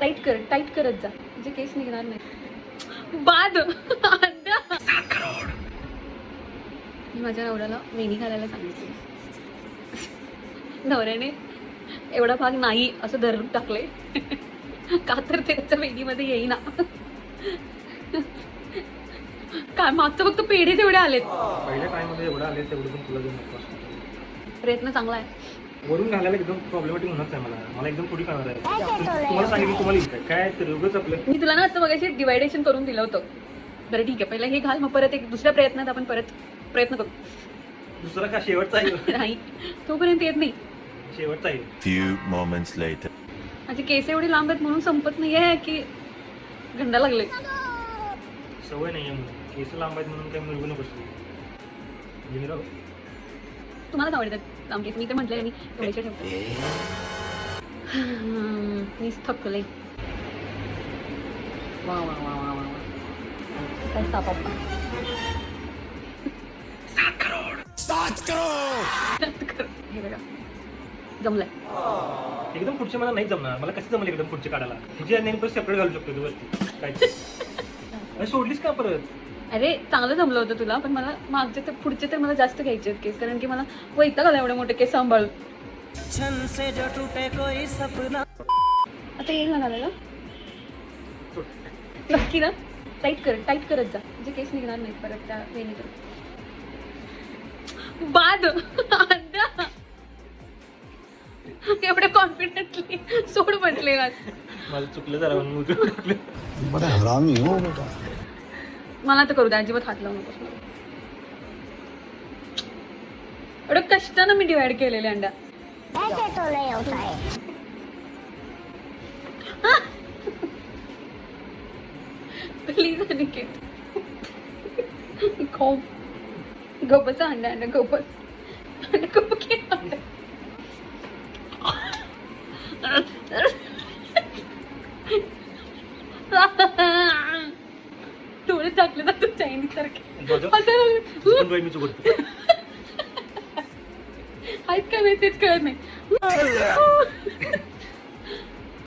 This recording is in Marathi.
टाईट करत जा म्हणजे केस निघणार नाही. बाद अंडा. 7 करोड. मी माझ्या नवऱ्याला वेणी घालायला सांगितली. नवऱ्याने एवढा भाग नाही असं धरून टाकले का तर त्याच्या वेणीमध्ये येईना. काय मागचं फक्त पेढे तेवढे आलेत. पहिल्या टाइममध्ये एवढं आले तेवढं पण तुला देऊ नको. प्रयत्न चांगला आहे. वरून घालायला एकदम प्रॉब्लेमॅटिक होणार आहे. मला एकदम थोडी कळणार आहे. तुम्हाला सांगितलं तुम्हाला येतं काय तर उगाच आपलं. मी तुला ना आता मगाशी डिवायडेशन करून दिलं होतं. बरं ठीक आहे, पहिलं हे घाल, मग परत एक दुसऱ्या प्रयत्नात आपण परत प्रयत्न करू. दुसरा का शेवटचा येईल? नाही, तोपर्यंत येत नाही. शेवटचा येईल. Few moments later. माझे केस एवढे लांब आहेत म्हणून संपत नाहीये की गंडा लागले. सवय नाहीये म्हणून. केस लांब आहेत म्हणून काही मुलगी नको. तुम्हालाच आवडतात लांब केस. मी तर म्हटलं मी थोडेसे ठेवते. मीच थकले. वा वा वा वा वा काय सापा. 7 करोड. हे बघा जमलंय. एकदम पुढचे मला नाही जमणार. मला कसं जमलं एकदम पुढचे काढायला. तुझी नेम परत सेपरेट घालू शकतो तू वरती. काय सोडलीस का परत? अरे चांगलं जमलं होतं तुला, पण मला मागचे तर पुढचे तर मला जास्त घ्यायचे आहेत केस, कारण की मला वैताग आला एवढे मोठे केस सांभाळून. आता येईल ना घालायला नक्की ना. टाईट करत जा म्हणजे केस निघणार नाही परत त्या वेणीतून. बाद अंडा. एवढं कॉन्फिडेंटली सोड म्हटले. मला चुकलं जरा बड़ा हरामी हो बेटा. मला तर करू द्या, अजिबात हात लावू नकोस. एवढं कष्टानं मी डिवाइड केलेले अंडा. प्लीज अनिकेत गपस अंडा अंडा गपस अंडा गप की अंडा. डोळे टाकले तर चायनीज सारखे मी चुकतो. आहेत काय नाही तेच कळत नाही.